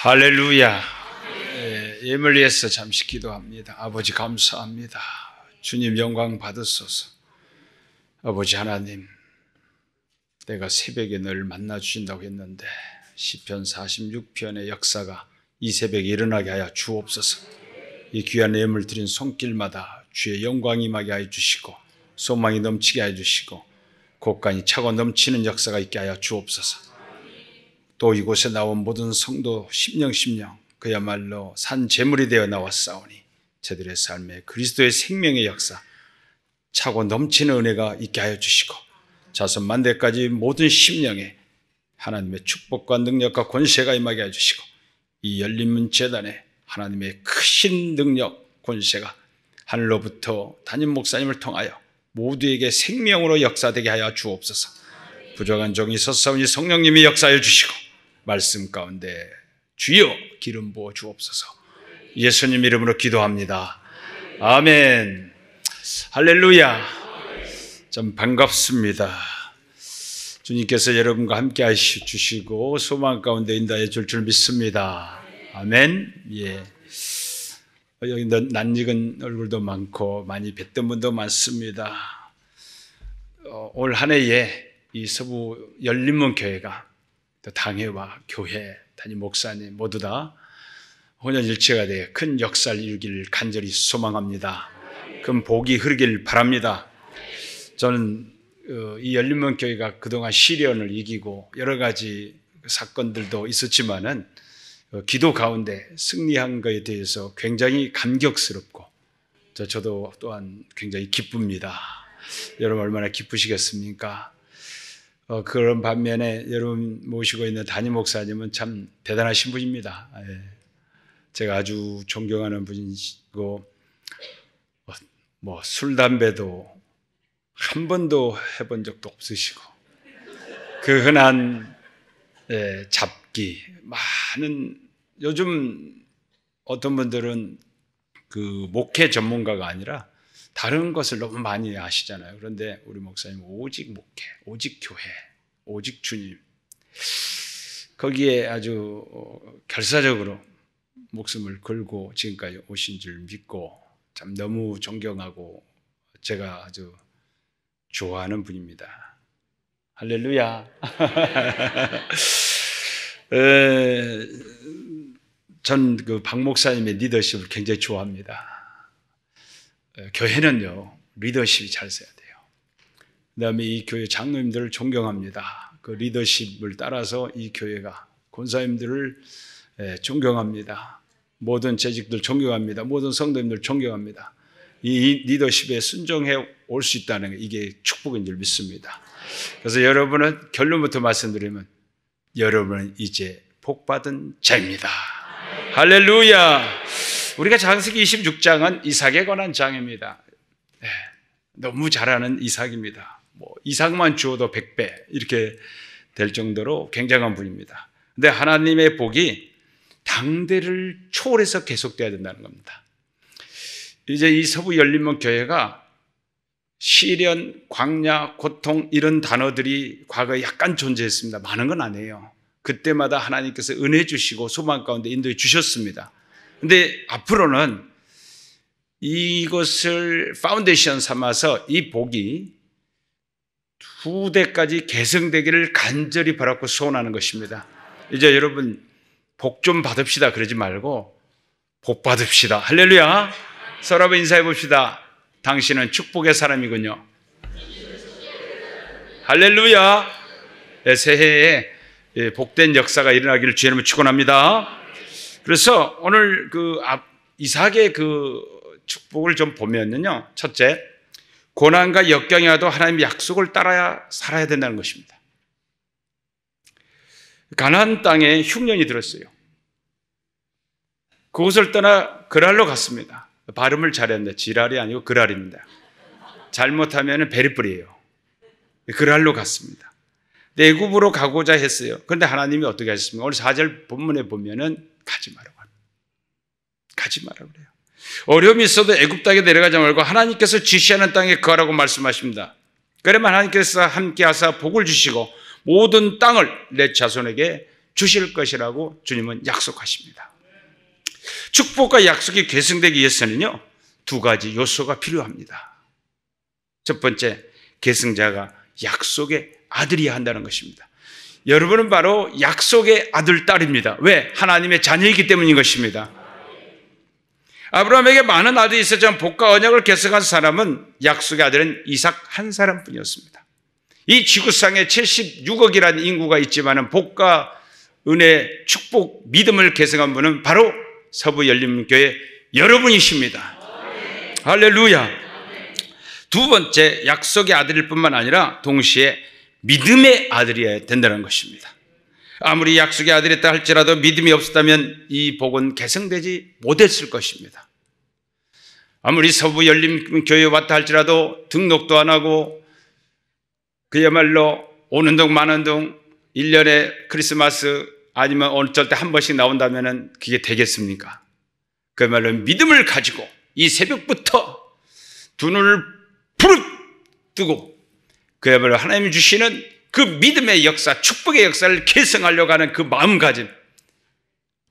할렐루야. 예물 위해서 잠시 기도합니다. 아버지 감사합니다. 주님 영광 받으소서. 아버지 하나님, 내가 새벽에 널 만나 주신다고 했는데 시편 46편의 역사가 이 새벽에 일어나게 하여 주옵소서. 이 귀한 예물 드린 손길마다 주의 영광이 임하게 하여 주시고 소망이 넘치게 하여 주시고 곳간이 차고 넘치는 역사가 있게 하여 주옵소서. 또 이곳에 나온 모든 성도 심령 그야말로 산 제물이 되어 나왔사오니 저들의 삶에 그리스도의 생명의 역사, 차고 넘치는 은혜가 있게 하여 주시고 자손 만대까지 모든 심령에 하나님의 축복과 능력과 권세가 임하게 하여 주시고 이 열린문 재단에 하나님의 크신 능력, 권세가 하늘로부터 담임 목사님을 통하여 모두에게 생명으로 역사되게 하여 주옵소서. 부족한 종이 섰사오니 성령님이 역사하여 주시고 말씀 가운데 주여 기름 부어 주옵소서. 예수님 이름으로 기도합니다. 아멘. 할렐루야. 참 반갑습니다. 주님께서 여러분과 함께 하시 주시고 소망 가운데 인도해 줄 믿습니다. 아멘. 예. 여기 낯익은 얼굴도 많고 많이 뵀던 분도 많습니다. 올 한 해에 이 서부 열린문 교회가 또 당회와 교회, 담임 목사님 모두 다 혼연일체가 되어 큰 역사를 이루기를 간절히 소망합니다. 큰 복이 흐르길 바랍니다. 저는 이 열린문 교회가 그동안 시련을 이기고 여러 가지 사건들도 있었지만은 기도 가운데 승리한 것에 대해서 굉장히 감격스럽고 저도 또한 굉장히 기쁩니다. 여러분 얼마나 기쁘시겠습니까? 그런 반면에 여러분 모시고 있는 담임 목사님은 참 대단하신 분입니다. 제가 아주 존경하는 분이시고 술, 담배도 한 번도 해본 적도 없으시고 그 흔한 잡기, 많은 요즘 어떤 분들은 그 목회 전문가가 아니라 다른 것을 너무 많이 아시잖아요. 그런데 우리 목사님 오직 목회, 오직 교회, 오직 주님 거기에 아주 결사적으로 목숨을 걸고 지금까지 오신 줄 믿고 참 너무 존경하고 제가 아주 좋아하는 분입니다. 할렐루야. 전 그 박 목사님의 리더십을 굉장히 좋아합니다. 교회는요 리더십이 잘 서야 돼요. 그 다음에 이 교회 장로님들을 존경합니다. 그 리더십을 따라서 이 교회가 권사님들을 존경합니다. 모든 재직들 존경합니다. 모든 성도님들 존경합니다. 이 리더십에 순종해 올 수 있다는 게 이게 축복인 줄 믿습니다. 그래서 여러분은 결론부터 말씀드리면 여러분은 이제 복받은 자입니다. 할렐루야. 우리가 창세기 26장은 이삭에 관한 장입니다. 너무 잘하는 이삭입니다. 이삭만 주어도 100배 이렇게 될 정도로 굉장한 분입니다. 근데 하나님의 복이 당대를 초월해서 계속돼야 된다는 겁니다. 이제 이 서부 열린문 교회가 시련, 광야, 고통 이런 단어들이 과거에 약간 존재했습니다. 많은 건 아니에요. 그때마다 하나님께서 은혜 주시고 소망 가운데 인도해 주셨습니다. 근데 앞으로는 이것을 파운데이션 삼아서 이 복이 2대까지 계승되기를 간절히 바라고 소원하는 것입니다. 이제 여러분 복 좀 받읍시다 그러지 말고 복 받읍시다. 할렐루야. 서로 한번 인사해 봅시다. 당신은 축복의 사람이군요. 할렐루야. 새해에 복된 역사가 일어나기를 주의 이름으로 축원합니다. 그래서 오늘 이삭의 축복을 좀 보면요. 첫째, 고난과 역경이 와도 하나님의 약속을 따라야 살아야 된다는 것입니다. 가나안 땅에 흉년이 들었어요. 그곳을 떠나 그랄로 갔습니다. 발음을 잘했는데 지랄이 아니고 그랄입니다. 잘못하면 베리뿔이에요. 그랄로 갔습니다. 애굽으로 가고자 했어요. 그런데 하나님이 어떻게 하셨습니까? 오늘 4절 본문에 보면은 가지 말라고 합니다. 가지 말라고 그래요. 어려움이 있어도 애굽 땅에 내려가지 말고 하나님께서 지시하는 땅에 거하라고 말씀하십니다. 그러면 하나님께서 함께 하사 복을 주시고 모든 땅을 내 자손에게 주실 것이라고 주님은 약속하십니다. 축복과 약속이 계승되기 위해서는요, 두 가지 요소가 필요합니다. 첫 번째, 계승자가 약속의 아들이어야 한다는 것입니다. 여러분은 바로 약속의 아들, 딸입니다. 왜? 하나님의 자녀이기 때문인 것입니다. 아브라함에게 많은 아들이 있었지만 복과 언약을 계승한 사람은 약속의 아들은 이삭 한 사람뿐이었습니다. 이 지구상에 76억이라는 인구가 있지만 복과 은혜, 축복, 믿음을 계승한 분은 바로 서부열림교회 여러분이십니다. 할렐루야. 두 번째, 약속의 아들일 뿐만 아니라 동시에 믿음의 아들이어야 된다는 것입니다. 아무리 약속의 아들이었다 할지라도 믿음이 없었다면 이 복은 계승되지 못했을 것입니다. 아무리 서부열림교회에 왔다 할지라도 등록도 안 하고 그야말로 오는 동 마는 동 1년에 크리스마스 아니면 어쩔 때 한 번씩 나온다면 그게 되겠습니까? 그야말로 믿음을 가지고 이 새벽부터 두 눈을 푸르 뜨고 그야말로 하나님이 주시는 그 믿음의 역사, 축복의 역사를 계승하려고 하는 그 마음가짐,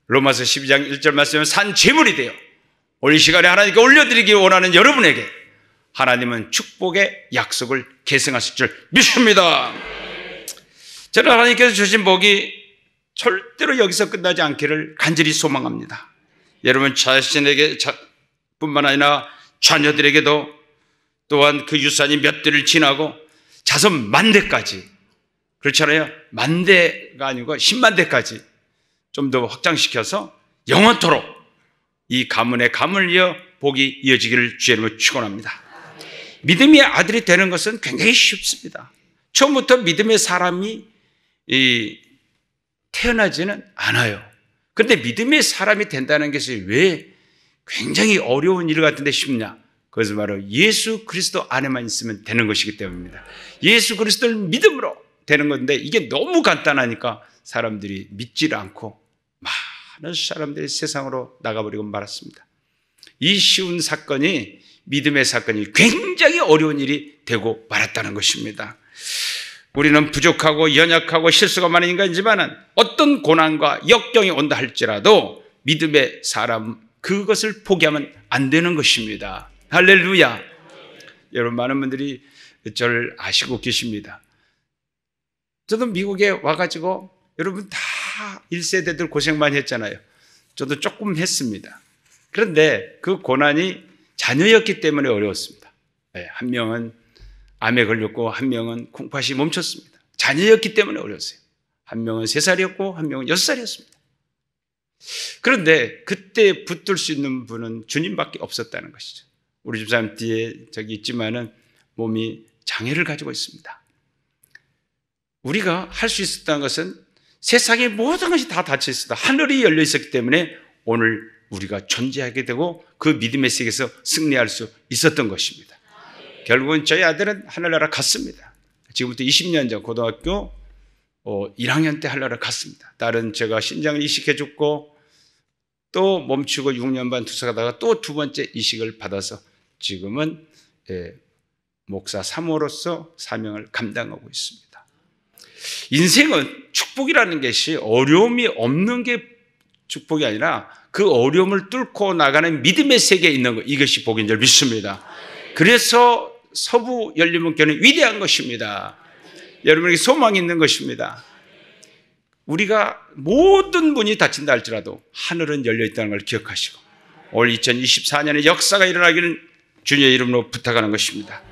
로마서 12장 1절 말씀은 산 제물이 되어 오늘 이 시간에 하나님께 올려드리기 원하는 여러분에게 하나님은 축복의 약속을 계승하실 줄 믿습니다. 저는 하나님께서 주신 복이 절대로 여기서 끝나지 않기를 간절히 소망합니다. 여러분 자신에게 뿐만 아니라 자녀들에게도 또한 그 유산이 몇 대를 지나고 자손 만 대까지, 그렇잖아요. 만 대가 아니고 10만 대까지 좀 더 확장시켜서 영원토록 이 가문의 가문을 이어 복이 이어지기를 주의 이름으로 축원합니다. 믿음의 아들이 되는 것은 굉장히 쉽습니다. 처음부터 믿음의 사람이 태어나지는 않아요. 그런데 믿음의 사람이 된다는 것이 왜 굉장히 어려운 일 같은데 쉽냐? 그것은 바로 예수 그리스도 안에만 있으면 되는 것이기 때문입니다. 예수 그리스도를 믿음으로 되는 건데 이게 너무 간단하니까 사람들이 믿지를 않고 많은 사람들이 세상으로 나가버리고 말았습니다. 이 쉬운 사건이, 믿음의 사건이 굉장히 어려운 일이 되고 말았다는 것입니다. 우리는 부족하고 연약하고 실수가 많은 인간이지만 어떤 고난과 역경이 온다 할지라도 믿음의 사람, 그것을 포기하면 안 되는 것입니다. 할렐루야. 여러분, 많은 분들이 저를 아시고 계십니다. 저도 미국에 와가지고 여러분 다 1세대들 고생 많이 했잖아요. 저도 조금 했습니다. 그런데 그 고난이 자녀였기 때문에 어려웠습니다. 한 명은 암에 걸렸고 한 명은 콩팥이 멈췄습니다. 자녀였기 때문에 어려웠어요. 한 명은 3살이었고 한 명은 6살이었습니다. 그런데 그때 붙들 수 있는 분은 주님밖에 없었다는 것이죠. 우리 집사람 뒤에 저기 있지만은 몸이 장애를 가지고 있습니다. 우리가 할 수 있었다는 것은 세상의 모든 것이 다 닫혀 있었다. 하늘이 열려 있었기 때문에 오늘 우리가 존재하게 되고 그 믿음의 세계에서 승리할 수 있었던 것입니다. 결국은 저희 아들은 하늘나라 갔습니다. 지금부터 20년 전 고등학교 1학년 때 하늘나라 갔습니다. 딸은 제가 신장을 이식해 줬고 또 멈추고 6년 반 투석하다가 또 두 번째 이식을 받아서 지금은 목사 사모로서 사명을 감당하고 있습니다. 인생은 축복이라는 것이 어려움이 없는 게 축복이 아니라 그 어려움을 뚫고 나가는 믿음의 세계에 있는 것, 이것이 복인 줄 믿습니다. 그래서 서부 열린문교회는 위대한 것입니다. 여러분에게 소망이 있는 것입니다. 우리가 모든 문이 닫힌다 할지라도 하늘은 열려있다는 걸 기억하시고 올 2024년에 역사가 일어나기를 주님의 이름으로 부탁하는 것입니다.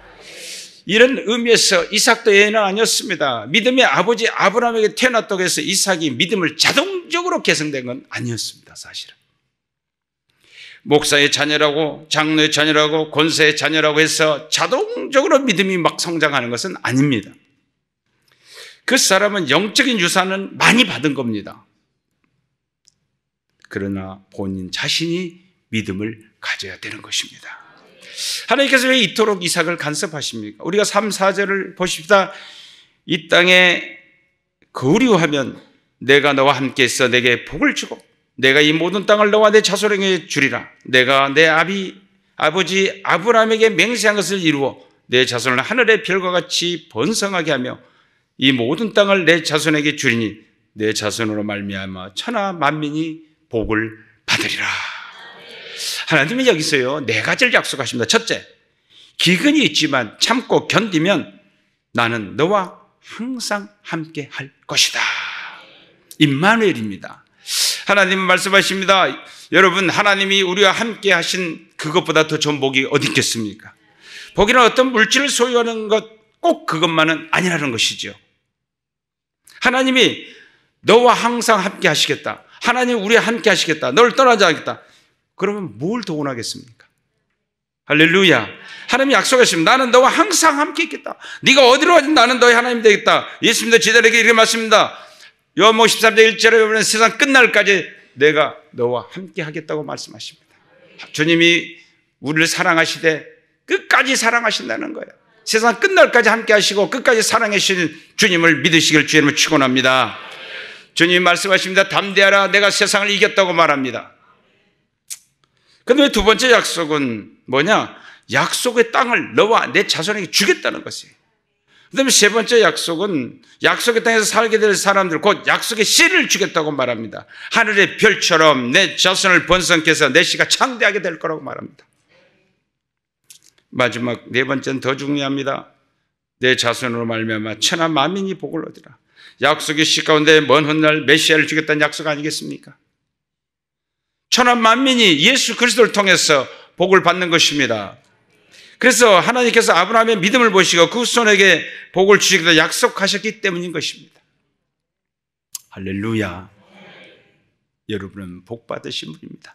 이런 의미에서 이삭도 예외는 아니었습니다. 믿음의 아버지 아브라함에게 태어났다고 해서 이삭이 믿음을 자동적으로 계승된 건 아니었습니다. 사실은 목사의 자녀라고 장로의 자녀라고 권세의 자녀라고 해서 자동적으로 믿음이 막 성장하는 것은 아닙니다. 그 사람은 영적인 유산은 많이 받은 겁니다. 그러나 본인 자신이 믿음을 가져야 되는 것입니다. 하나님께서 왜 이토록 이삭을 간섭하십니까? 우리가 3, 4절을 보십시다. 이 땅에 거류하면 내가 너와 함께 있어 내게 복을 주고 내가 이 모든 땅을 너와 내 자손에게 주리라. 내가 내 아버지 아브라함에게 맹세한 것을 이루어 내 자손을 하늘의 별과 같이 번성하게 하며 이 모든 땅을 내 자손에게 주리니 내 자손으로 말미암아 천하 만민이 복을 받으리라. 하나님은 여기서요, 네 가지를 약속하십니다. 첫째, 기근이 있지만 참고 견디면 나는 너와 항상 함께 할 것이다. 임마누엘입니다. 하나님은 말씀하십니다. 여러분, 하나님이 우리와 함께 하신 그것보다 더 좋은 복이 어디 있겠습니까? 복이란 어떤 물질을 소유하는 것, 꼭 그것만은 아니라는 것이죠. 하나님이 너와 항상 함께 하시겠다. 하나님 우리와 함께 하시겠다. 너를 떠나지 않겠다. 그러면 뭘 더 원하겠습니까? 할렐루야. 하나님이 약속하십니다. 나는 너와 항상 함께 있겠다. 네가 어디로 가든 나는 너의 하나님이 되겠다. 예수님도 제자들에게 이렇게 말씀합니다. 요한복음 13장 1절에 보면 세상 끝날까지 내가 너와 함께 하겠다고 말씀하십니다. 주님이 우리를 사랑하시되 끝까지 사랑하신다는 거예요. 세상 끝날까지 함께 하시고 끝까지 사랑해 주시는 주님을 믿으시길 주님을 축원합니다. 주님이 말씀하십니다. 담대하라, 내가 세상을 이겼다고 말합니다. 그런데 두 번째 약속은 뭐냐? 약속의 땅을 너와 내 자손에게 주겠다는 것이에요. 그다음에 세 번째 약속은 약속의 땅에서 살게 될 사람들, 곧 약속의 씨를 주겠다고 말합니다. 하늘의 별처럼 내 자손을 번성케 해서 내 씨가 창대하게 될 거라고 말합니다. 마지막 네 번째는 더 중요합니다. 내 자손으로 말미암아 천하 만민이 복을 얻으라. 약속의 씨 가운데 먼 훗날 메시아를 주겠다는 약속 아니겠습니까? 천하 만민이 예수 그리스도를 통해서 복을 받는 것입니다. 그래서 하나님께서 아브라함의 믿음을 보시고 그 후손에게 복을 주시기로 약속하셨기 때문인 것입니다. 할렐루야. 여러분은 복 받으신 분입니다.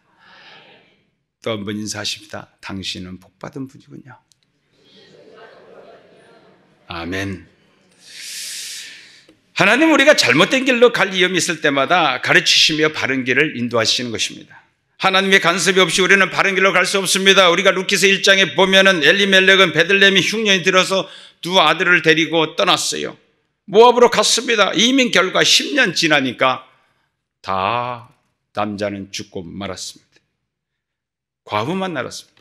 또 한 번 인사하십니다. 당신은 복 받은 분이군요. 아멘. 하나님 우리가 잘못된 길로 갈 위험이 있을 때마다 가르치시며 바른 길을 인도하시는 것입니다. 하나님의 간섭이 없이 우리는 바른 길로 갈 수 없습니다. 우리가 루키서 1장에 보면은 엘리멜렉은 베들레헴에 흉년이 들어서 두 아들을 데리고 떠났어요. 모압으로 갔습니다. 이민 결과 10년 지나니까 다 남자는 죽고 말았습니다. 과부만 남았습니다.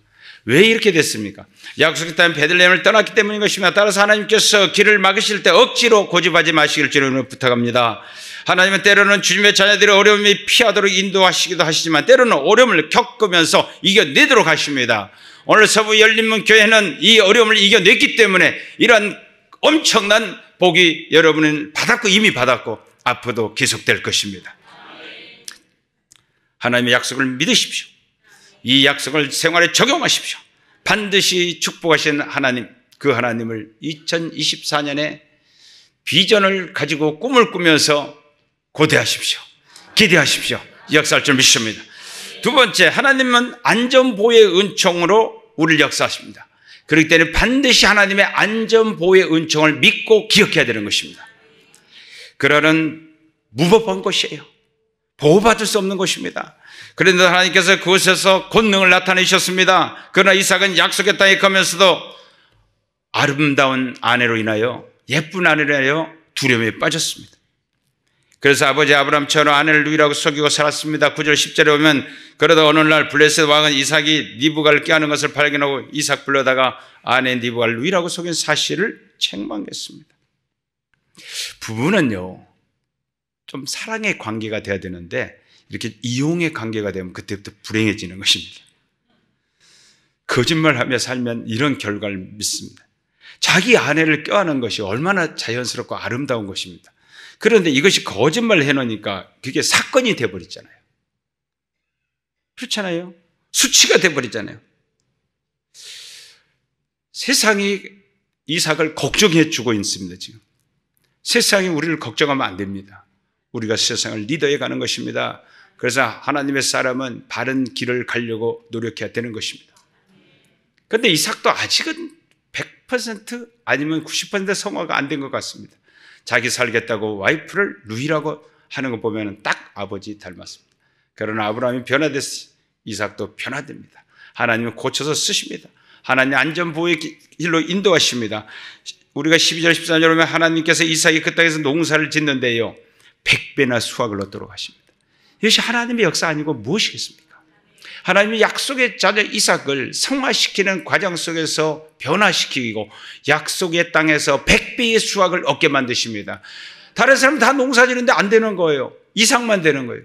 왜 이렇게 됐습니까? 약속의 땅 베들레헴을 떠났기 때문인 것입니다. 따라서 하나님께서 길을 막으실 때 억지로 고집하지 마시길 주님을 부탁합니다. 하나님은 때로는 주님의 자녀들의 어려움이 피하도록 인도하시기도 하시지만 때로는 어려움을 겪으면서 이겨내도록 하십니다. 오늘 서부 열린문 교회는 이 어려움을 이겨냈기 때문에 이런 엄청난 복이 여러분은 받았고 이미 받았고 앞으로도 계속될 것입니다. 하나님의 약속을 믿으십시오. 이 약속을 생활에 적용하십시오. 반드시 축복하신 하나님, 그 하나님을 2024년에 비전을 가지고 꿈을 꾸면서 고대하십시오. 기대하십시오. 역사할 줄 믿습니다. 두 번째, 하나님은 안전보호의 은총으로 우리를 역사하십니다. 그렇기 때문에 반드시 하나님의 안전보호의 은총을 믿고 기억해야 되는 것입니다. 그러는 무법한 것이에요. 보호받을 수 없는 것입니다. 그런데 하나님께서 그곳에서 권능을 나타내셨습니다. 그러나 이삭은 약속의 땅에 가면서도 아름다운 아내로 인하여, 예쁜 아내로 인하여 두려움에 빠졌습니다. 그래서 아버지 아브라함처럼 아내를 누이라고 속이고 살았습니다. 9절 10절에 보면 그러다 어느 날 블레셋 왕은 이삭이 리브가를 꾀하는 것을 발견하고 이삭 불러다가 아내 리브가를 누이라고 속인 사실을 책망했습니다. 부부는요, 좀 사랑의 관계가 돼야 되는데 이렇게 이용의 관계가 되면 그때부터 불행해지는 것입니다. 거짓말하며 살면 이런 결과를 믿습니다. 자기 아내를 껴안는 것이 얼마나 자연스럽고 아름다운 것입니다. 그런데 이것이 거짓말을 해놓으니까 그게 사건이 돼버리잖아요. 그렇잖아요. 수치가 돼버리잖아요. 세상이 이삭을 걱정해 주고 있습니다. 지금 세상이 우리를 걱정하면 안 됩니다. 우리가 세상을 리더해 가는 것입니다. 그래서 하나님의 사람은 바른 길을 가려고 노력해야 되는 것입니다. 그런데 이삭도 아직은 100% 아니면 90% 성화가 안 된 것 같습니다. 자기 살겠다고 와이프를 누이라고 하는 거 보면 딱 아버지 닮았습니다. 그러나 아브라함이 변화됐어요. 이삭도 변화됩니다. 하나님은 고쳐서 쓰십니다. 하나님 안전보호의 길로 인도하십니다. 우리가 12절 13절에 보면 하나님께서 이삭이 그 땅에서 농사를 짓는데요 100배나 수확을 얻도록 하십니다. 이것이 하나님의 역사 아니고 무엇이겠습니까? 하나님이 약속의 자녀 이삭을 성화시키는 과정 속에서 변화시키고 약속의 땅에서 100배의 수확을 얻게 만드십니다. 다른 사람은 다 농사 지는데 안 되는 거예요. 이상만 되는 거예요.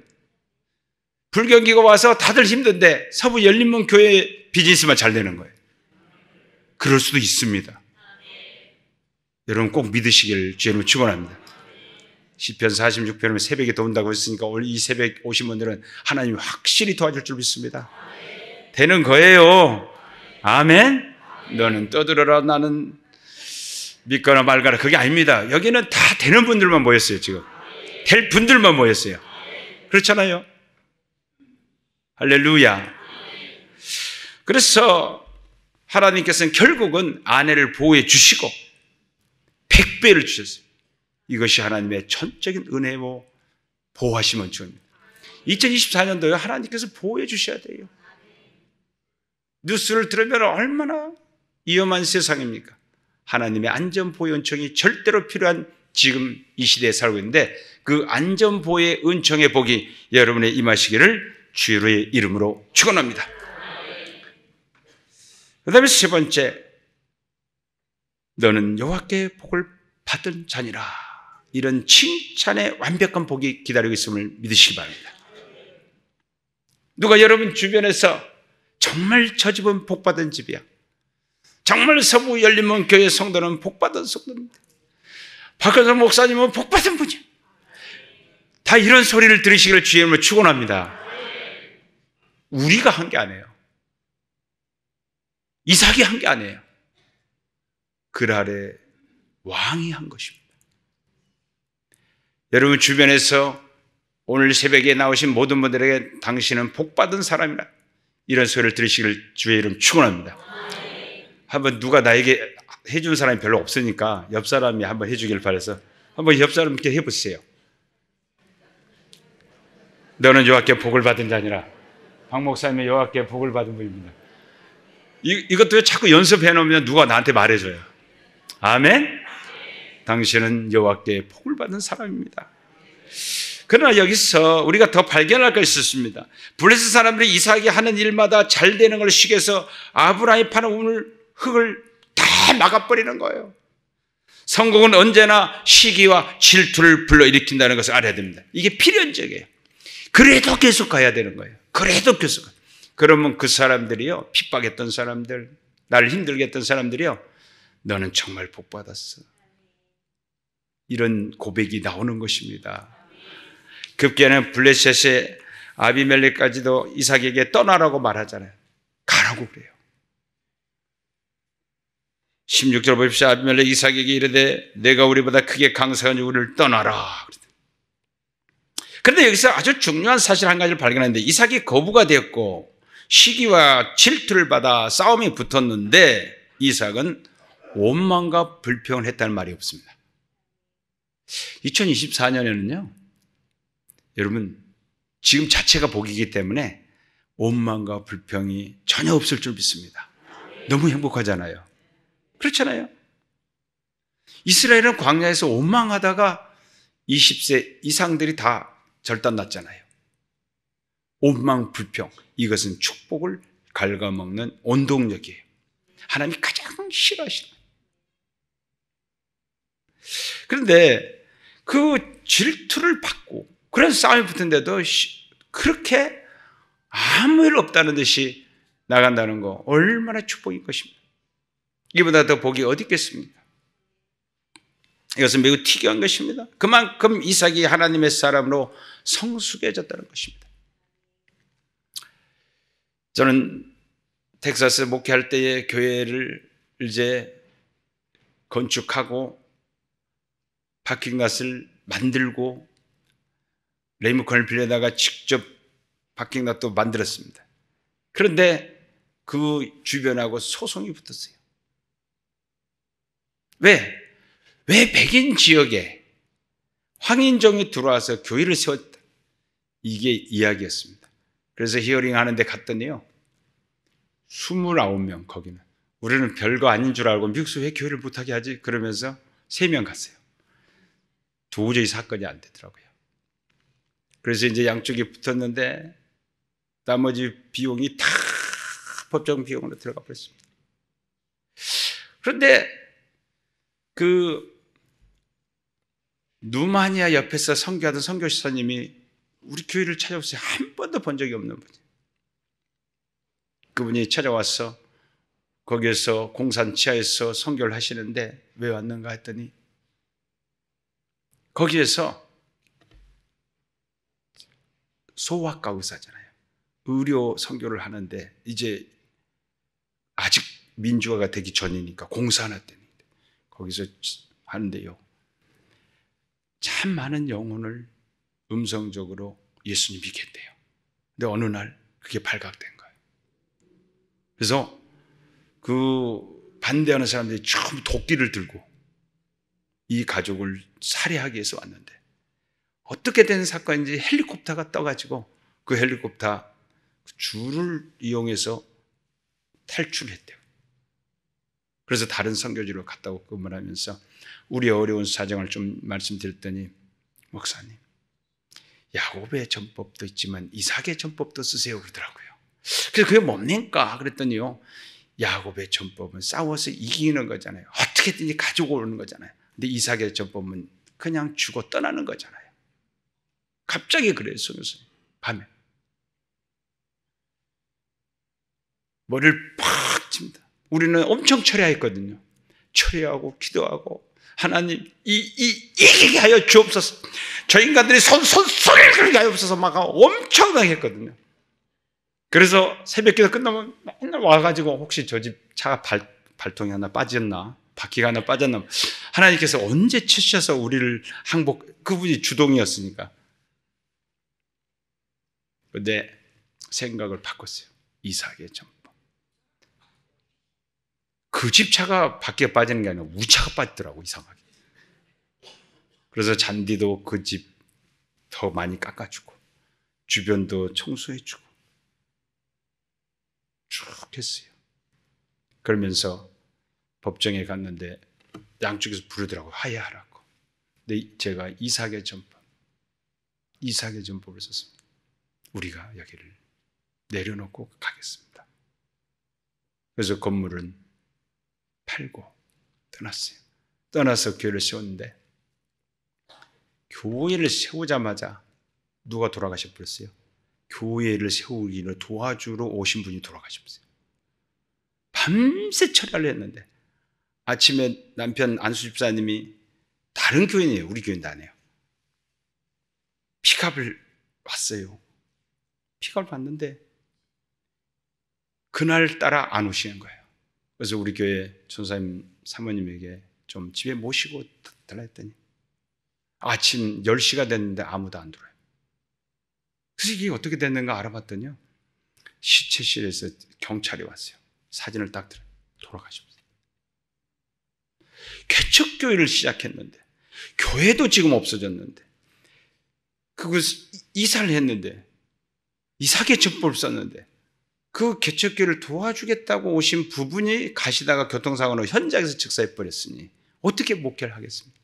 불경기가 와서 다들 힘든데 서부 열린문 교회 비즈니스만 잘 되는 거예요. 그럴 수도 있습니다. 여러분 꼭 믿으시길 주님은 축원합니다. 시편 46편은 새벽에 도운다고 했으니까 오늘 이 새벽 오신 분들은 하나님이 확실히 도와줄 줄 믿습니다. 되는 거예요. 아멘. 너는 떠들어라, 나는 믿거나 말거나, 그게 아닙니다. 여기는 다 되는 분들만 모였어요. 지금 될 분들만 모였어요. 그렇잖아요. 할렐루야. 그래서 하나님께서는 결국은 아내를 보호해 주시고 100배를 주셨어요. 이것이 하나님의 전적인 은혜고 보호하심을 주입니다. 2024년도에 하나님께서 보호해 주셔야 돼요. 뉴스를 들으면 얼마나 위험한 세상입니까? 하나님의 안전보호 은총이 절대로 필요한 지금 이 시대에 살고 있는데, 그 안전보호의 은총의 복이 여러분의 임하시기를 주의 이름으로 축원합니다. 그 다음에 세 번째, 너는 여호와께 복을 받은 자니라. 이런 칭찬의 완벽한 복이 기다리고 있음을 믿으시기 바랍니다. 누가 여러분 주변에서 정말 저 집은 복받은 집이야, 정말 서부 열린문 교회 성도는 복받은 성도입니다, 박근성 목사님은 복받은 분이야, 다 이런 소리를 들으시기를 주의 이름으로 축원합니다. 우리가 한 게 아니에요. 이삭이 한 게 아니에요. 그랄의 왕이 한 것입니다. 여러분 주변에서 오늘 새벽에 나오신 모든 분들에게 당신은 복받은 사람이라 이런 소리를 들으시기를 주의 이름 축원합니다. 한번 누가 나에게 해준 사람이 별로 없으니까 옆 사람이 한번 해주길 바라서 한번 옆 사람께 해보세요. 너는 여호와께 복을 받은 자니라. 박 목사님은 여호와께 복을 받은 분입니다. 이것도 자꾸 연습해 놓으면 누가 나한테 말해줘요. 아멘. 당신은 여호와께 복을 받은 사람입니다. 그러나 여기서 우리가 더 발견할 것이 있습니다. 블레셋 사람들이 이삭이 하는 일마다 잘 되는 걸 시기해서 아브라함이 파는 흙을 다 막아버리는 거예요. 성공은 언제나 시기와 질투를 불러일으킨다는 것을 알아야 됩니다. 이게 필연적이에요. 그래도 계속 가야 되는 거예요. 그래도 계속. 그러면 그 사람들이요, 핍박했던 사람들, 나를 힘들게 했던 사람들이요, 너는 정말 복받았어, 이런 고백이 나오는 것입니다. 급기야는 블레셋의 아비멜렉까지도 이삭에게 떠나라고 말하잖아요. 가라고 그래요. 16절 보십시오. 아비멜렉 이삭에게 이르되 내가 우리보다 크게 강성한 우리를 떠나라. 그런데 여기서 아주 중요한 사실 한 가지를 발견하는데, 이삭이 거부가 되었고 시기와 질투를 받아 싸움이 붙었는데 이삭은 원망과 불평을 했다는 말이 없습니다. 2024년에는요, 여러분 지금 자체가 복이기 때문에 원망과 불평이 전혀 없을 줄 믿습니다. 너무 행복하잖아요. 그렇잖아요. 이스라엘은 광야에서 원망하다가 20세 이상들이 다 절단났잖아요. 원망, 불평, 이것은 축복을 갉아먹는 원동력이에요. 하나님이 가장 싫어하시는 거예요. 그런데 그 질투를 받고 그래서 싸움이 붙은데도 그렇게 아무 일 없다는 듯이 나간다는 거 얼마나 축복인 것입니다. 이보다 더 복이 어디 있겠습니까? 이것은 매우 특이한 것입니다. 그만큼 이삭이 하나님의 사람으로 성숙해졌다는 것입니다. 저는 텍사스 목회할 때에 교회를 이제 건축하고 파킹랏을 만들고 레이무컨을 빌려다가 직접 파킹랏도 만들었습니다. 그런데 그 주변하고 소송이 붙었어요. 왜 백인 지역에 황인종이 들어와서 교회를 세웠다, 이게 이야기였습니다. 그래서 히어링 하는데 갔더니요, 29명, 거기는 우리는 별거 아닌 줄 알고 미국에서 왜 교회를 못하게 하지? 그러면서 3명 갔어요. 도저히 사건이 안 되더라고요. 그래서 이제 양쪽이 붙었는데 나머지 비용이 다 법정 비용으로 들어가 버렸습니다. 그런데 그 누마니아 옆에서 선교하던 선교사님이 우리 교회를 찾아오세요. 한 번도 본 적이 없는 분이에요. 그분이 찾아와서 거기에서 공산 지하에서 선교를 하시는데 왜 왔는가 했더니 거기에서 소아과 의사잖아요. 의료 선교를 하는데 이제 아직 민주화가 되기 전이니까 공사 하나 때문에 거기서 하는데요. 참 많은 영혼을 음성적으로 예수님 믿겠대요. 근데 어느 날 그게 발각된 거예요. 그래서 그 반대하는 사람들이 처음 도끼를 들고 이 가족을 살해하기 위해서 왔는데 어떻게 된 사건인지 헬리콥터가 떠가지고 그 헬리콥터 줄을 이용해서 탈출했대요. 그래서 다른 선교지로 갔다고 근무하면서 우리 어려운 사정을 좀 말씀드렸더니 목사님, 야곱의 전법도 있지만 이삭의 전법도 쓰세요 그러더라고요. 그래서 그게 뭡니까? 그랬더니요, 야곱의 전법은 싸워서 이기는 거잖아요. 어떻게든지 가지고 오는 거잖아요. 근데 이삭의 전법은 그냥 주고 떠나는 거잖아요. 갑자기 그래요, 선교사님. 밤에 머리를 팍 칩니다. 우리는 엄청 철야했거든요. 철야하고 기도하고 하나님 이기게 하여 주옵소서. 저 인간들이 소리를 그렇게 하옵소서 막 엄청나게 했거든요. 그래서 새벽기도 끝나면 맨날 와가지고 혹시 저 집 차가 발통이 하나 빠졌나, 바퀴가 하나 빠졌나, 하나님께서 언제 치셔서 우리를 항복, 그분이 주동이었으니까. 근데 생각을 바꿨어요. 이삭의 전법. 그 집 차가 바퀴가 빠지는 게 아니라 우리 차가 빠지더라고, 이상하게. 그래서 잔디도 그 집 더 많이 깎아주고 주변도 청소해주고 쭉 했어요. 그러면서 법정에 갔는데 양쪽에서 부르더라고요. 화해하라고. 근데 제가 이삭의 전법을 썼습니다. 우리가 여기를 내려놓고 가겠습니다. 그래서 건물은 팔고 떠났어요. 떠나서 교회를 세웠는데 교회를 세우자마자 누가 돌아가셔 버렸어요? 교회를 세우기를 도와주러 오신 분이 돌아가셨어요. 밤새 철야를 했는데 아침에 남편 안수 집사님이 다른 교인이에요. 우리 교인도 아니에요. 픽업을 왔어요. 픽업을 왔는데 그날따라 안 오시는 거예요. 그래서 우리 교회 전사님 사모님에게 좀 집에 모시고 달라 했더니 아침 10시가 됐는데 아무도 안 들어요. 그래서 이게 어떻게 됐는가 알아봤더니요, 시체실에서 경찰이 왔어요. 사진을 딱 들어요. 돌아가셨어요. 개척교회를 시작했는데 교회도 지금 없어졌는데 그걸 이사를 했는데 이삭의 전법을 썼는데 그 개척교회를 도와주겠다고 오신 부분이 가시다가 교통사고로 현장에서 즉사해 버렸으니 어떻게 목회를 하겠습니까?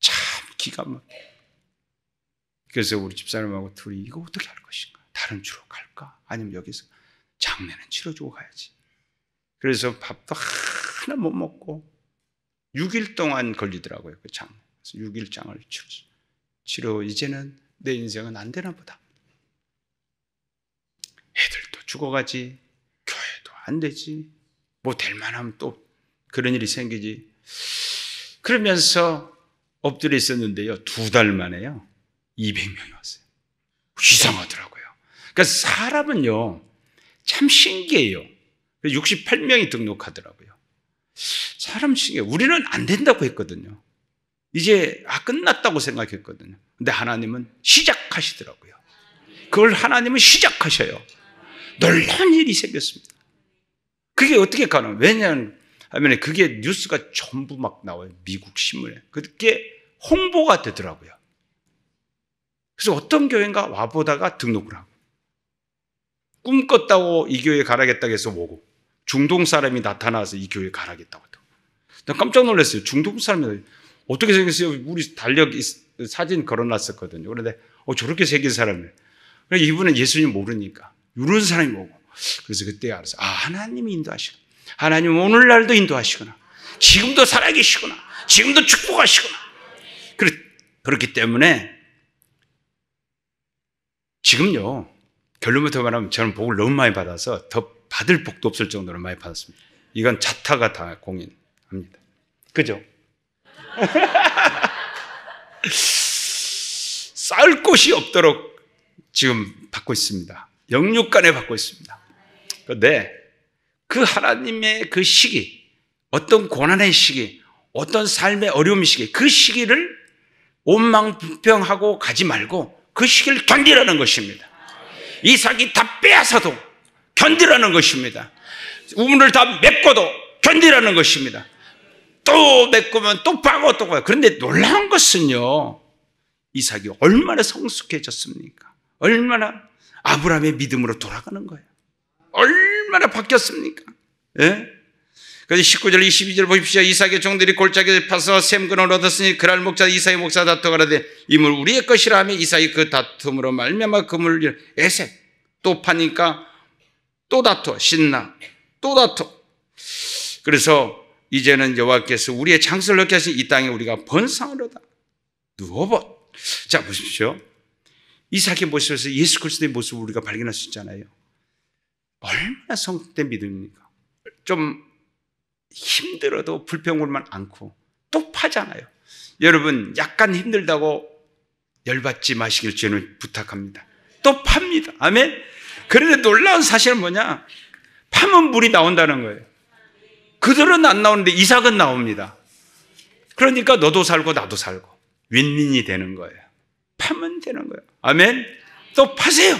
참 기가 막혀요. 그래서 우리 집사람하고 둘이 이거 어떻게 할 것인가? 다른 주로 갈까? 아니면 여기서 장례는 치러주고 가야지. 그래서 밥도 하나 못 먹고 6일 동안 걸리더라고요. 그 장. 그래서 6일장을 치러 이제는 내 인생은 안 되나 보다. 애들도 죽어가지, 교회도 안 되지, 뭐 될 만하면 또 그런 일이 생기지. 그러면서 엎드려 있었는데요, 2달 만에요 200명이 왔어요. 이상하더라고요. 그러니까 사람은요 참 신기해요. 68명이 등록하더라고요. 사람 신기해요. 우리는 안 된다고 했거든요. 이제 끝났다고 생각했거든요. 근데 하나님은 시작하시더라고요. 그걸 하나님은 시작하셔요. 놀라운 일이 생겼습니다. 그게 어떻게 가능해요? 왜냐하면 그게 뉴스가 전부 막 나와요. 미국 신문에. 그게 홍보가 되더라고요. 그래서 어떤 교회인가 와보다가 등록을 하고, 꿈꿨다고 이 교회에 가라겠다고 해서 오고, 중동 사람이 나타나서 이 교회에 가라겠다고 하더라고요. 나 깜짝 놀랐어요. 중동 사람이 어떻게 생겼어요? 우리 달력 사진 걸어놨었거든요. 그런데 저렇게 생긴 사람을. 그러니까 이분은 예수님 모르니까 이런 사람이 오고. 그래서 그때 알았어요. 하나님이 인도하시구나. 하나님 오늘날도 인도하시구나. 지금도 살아계시구나. 지금도 축복하시구나. 그렇기 때문에 지금요, 결론부터 말하면 저는 복을 너무 많이 받아서 더 받을 복도 없을 정도로 많이 받았습니다. 이건 자타가 다 공인합니다. 그죠? 쌓을 곳이 없도록 지금 받고 있습니다. 영육간에 받고 있습니다. 그런데 그 하나님의 그 시기, 어떤 고난의 시기, 어떤 삶의 어려움의 시기, 그 시기를 원망불평하고 가지 말고 그 시기를 견디라는 것입니다. 이삭이 다 빼앗아도 견디라는 것입니다. 우물을 다 메꿔도 견디라는 것입니다. 또 메꾸면 또 파고 또 가요. 그런데 놀라운 것은요, 이삭이 얼마나 성숙해졌습니까? 얼마나 아브라함의 믿음으로 돌아가는 거예요. 얼마나 바뀌었습니까? 예? 그래서 19절 22절 보십시오. 이삭의 종들이 골짜기에 파서 샘근을 얻었으니 그날 목자 이삭의 목사 다투어 가라되 이 물 우리의 것이라 하며 이삭이 그 다툼으로 말미암아 그 물을 에색 또 파니까 또 다투어 신나 또 다투어. 그래서 이제는 여호와께서 우리의 장수를 얻게 하신 이 땅에 우리가 번성하로다. 누워봐. 자 보십시오. 이삭의 모습에서 예수 그리스도의 모습을 우리가 발견할 수 있잖아요. 얼마나 성숙된 믿음입니까? 좀 힘들어도 불평불만 않고 또 파잖아요. 여러분 약간 힘들다고 열받지 마시길 저는 부탁합니다. 또 팝니다. 아멘. 그런데 놀라운 사실은 뭐냐? 파면 물이 나온다는 거예요. 그들은 안 나오는데 이삭은 나옵니다. 그러니까 너도 살고 나도 살고 윈윈이 되는 거예요. 파면 되는 거예요. 아멘. 또 파세요.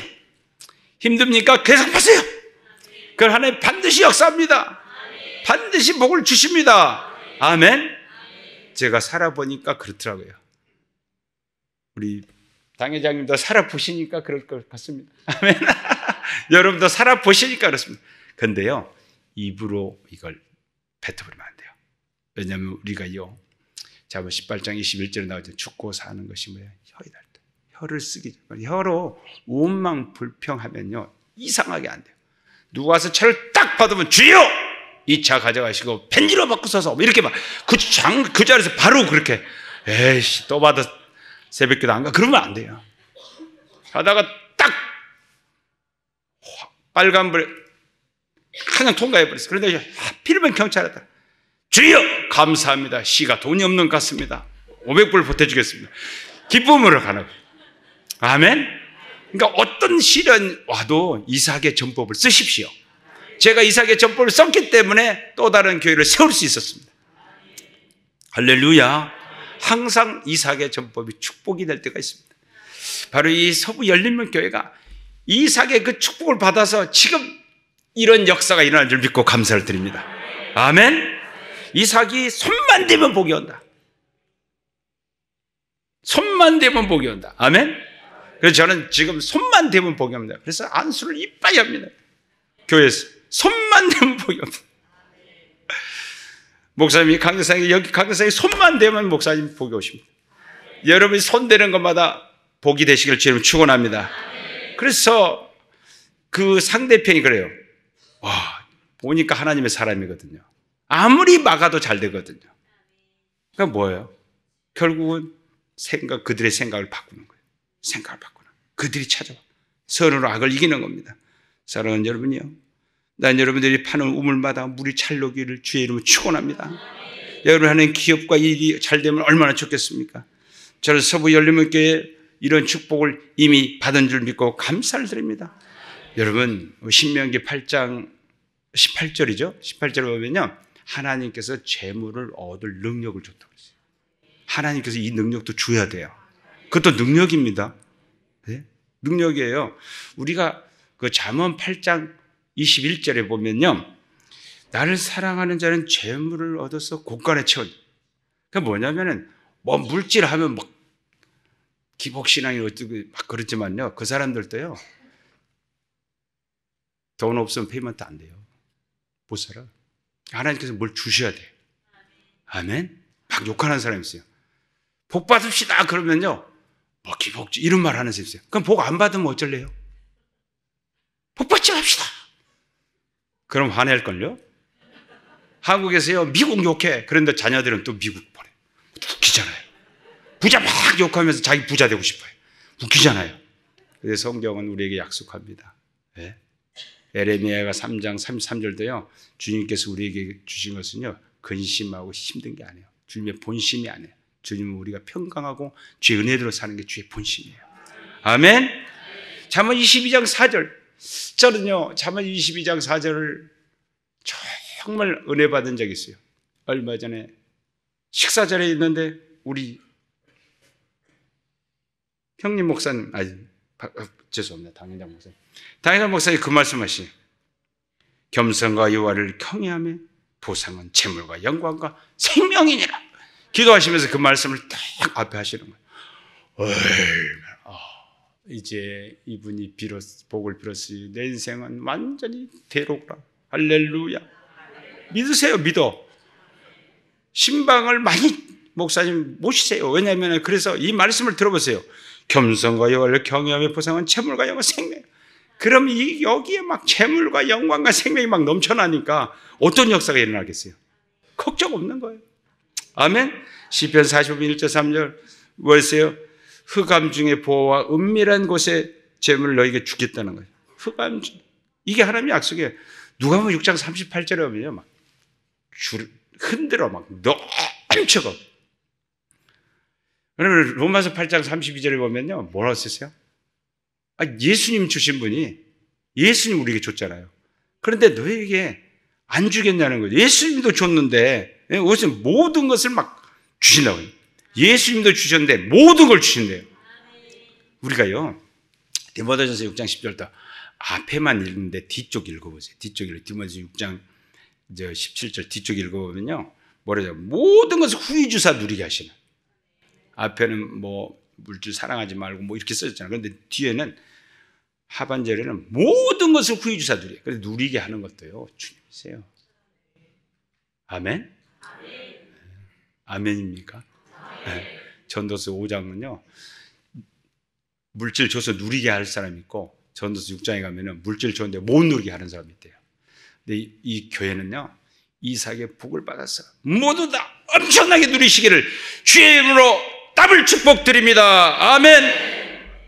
힘듭니까? 계속 파세요. 그걸 하나님 반드시 역사합니다. 반드시 복을 주십니다. 아멘. 제가 살아보니까 그렇더라고요. 우리 당회장님도 살아보시니까 그럴 것 같습니다. 아멘. 여러분도 살아보시니까 그렇습니다. 그런데요, 입으로 이걸 뱉어버리면 안 돼요. 왜냐하면 우리가요, 자문 18장 21절에 나오죠. 죽고 사는 것이 뭐예요? 혀이다. 혀를 쓰기. 혀로 원망불평하면요, 이상하게 안 돼요. 누가 와서 차를 딱 받으면 주여! 이 차 가져가시고 펜지로 바꾸소서 이렇게 막 그 자리에서 바로 그렇게 에이씨 또 받아 새벽기도 안 가 그러면 안 돼요. 하다가 딱 빨간불에 그냥 통과해버렸어요. 그런데 하필이면 경찰에다 주여 감사합니다. 씨가 돈이 없는 것 같습니다. 500불 보태주겠습니다. 기쁨으로 가는 거예요. 아멘. 그러니까 어떤 시련 와도 이삭의 전법을 쓰십시오. 제가 이삭의 전법을 썼기 때문에 또 다른 교회를 세울 수 있었습니다. 할렐루야. 항상 이삭의 전법이 축복이 될 때가 있습니다. 바로 이 서부 열린문교회가 이삭의 그 축복을 받아서 지금 이런 역사가 일어날 줄 믿고 감사를 드립니다. 아멘. 이삭이 손만 대면 복이 온다. 손만 대면 복이 온다. 아멘. 그래서 저는 지금 손만 대면 복이 옵니다. 그래서 안수를 이빠이 합니다. 교회에서 손만 대면 복이 옵니다. 목사님이 강대상에 여기 강대상에 손만 대면 목사님 복이 오십니다. 여러분이 손 대는 것마다 복이 되시길 주님 축원합니다. 그래서 그 상대편이 그래요. 와, 보니까 하나님의 사람이거든요. 아무리 막아도 잘 되거든요. 그러니까 뭐예요? 결국은 그들의 생각을 바꾸는 거예요. 생각을 바꾸는. 그들이 찾아와. 선으로 악을 이기는 겁니다. 사랑하는 여러분이요. 난 여러분들이 파는 우물마다 물이 찰르기를 주의 이름으로 축원합니다. 여러분 하는 기업과 일이 잘 되면 얼마나 좋겠습니까? 저는 서부 열린문교회 이런 축복을 이미 받은 줄 믿고 감사를 드립니다. 여러분 신명기 8장 18절이죠. 18절에 보면요. 하나님께서 재물을 얻을 능력을 줬다고 했어요. 하나님께서 이 능력도 줘야 돼요. 그것도 능력입니다. 네? 능력이에요. 우리가 그 잠언 8장 21절에 보면요. 나를 사랑하는 자는 재물을 얻어서 곳간에 채워. 그게 뭐냐면은 뭐 물질하면 막 기복신앙이 어쩌고 막 그렇지만요. 그 사람들도요. 돈 없으면 페이먼트 안 돼요. 못 살아. 하나님께서 뭘 주셔야 돼요. 아멘. 막 욕하는 사람이 있어요. 복 받읍시다 그러면요. 뭐 기복주 이런 말 하는 사람이 있어요. 그럼 복 안 받으면 어쩔래요? 복 받지 맙시다. 그럼 화낼걸요? 한국에서요, 미국 욕해. 그런데 자녀들은 또 미국 보내. 부자 막 욕하면서 자기 부자 되고 싶어요. 웃기잖아요. 그래서 성경은 우리에게 약속합니다. 네? 에레미야가 3장 33절도요. 주님께서 우리에게 주신 것은요. 근심하고 힘든 게 아니에요. 주님의 본심이 아니에요. 주님은 우리가 평강하고 주의 은혜대로 사는 게 주의 본심이에요. 아멘. 잠언 22장 4절. 저는요. 잠언 22장 4절을 정말 은혜 받은 적이 있어요. 얼마 전에 식사 자리에 있는데 우리 형님 목사님, 죄송합니다. 당회장 목사님. 당회장 목사님 그 말씀하시. 겸손과 여호와를 경외하며 보상은 재물과 영광과 생명이니라. 기도하시면서 그 말씀을 딱 앞에 하시는 거예요. 이제 이분이 복을 빌었으니 내 인생은 완전히 대로라. 할렐루야. 믿으세요. 믿어. 신방을 많이 목사님 모시세요. 왜냐하면 그래서 이 말씀을 들어보세요. 겸손과 여호와를 경외하며 보상은 재물과 영광 생명. 그럼 여기에 막 재물과 영광과 생명이 막 넘쳐나니까 어떤 역사가 일어나겠어요? 걱정 없는 거예요. 아멘. 시편 45편 1절 3절 뭐였어요? 흑암 중에 보호와 은밀한 곳에 재물을 너에게 주겠다는 거예요. 흑암 중. 이게 하나님의 약속이에요. 누가복음 6장 38절에 보면요. 막 흔들어 막 넘쳐가. 그러면 로마서 8장 32절에 보면요. 뭐라고 쓰세요? 예수님 주신 분이 예수님 우리에게 줬잖아요. 그런데 너에게 안 주겠냐는 거죠. 예수님도 줬는데 무슨 모든 것을 막 주신다고요. 예수님도 주셨는데 모든 걸 주신대요. 우리가요. 디모데전서 6장 10절도 앞에만 읽는데 뒤쪽 읽어보세요. 뒤쪽 읽어. 디모데전서 6장 17절 뒤쪽 읽어보면요. 뭐라죠? 모든 것을 후히 주사 누리게 하시는. 앞에는 뭐 물질 사랑하지 말고 뭐 이렇게 써졌잖아요. 그런데 뒤에는 하반절에는 모든 것을 후히 주사 누리게. 그래서 누리게 하는 것도요. 주님이세요. 아멘? 아멘입니까? 네. 전도서 5장은요. 물질 줘서 누리게 할 사람이 있고 전도서 6장에 가면은 물질 줬는데 못 누리게 하는 사람이 있대요. 근데 이 교회는요. 이삭의 복을 받아서 모두 다 엄청나게 누리시기를 주의 이름으로 더블 축복드립니다. 아멘.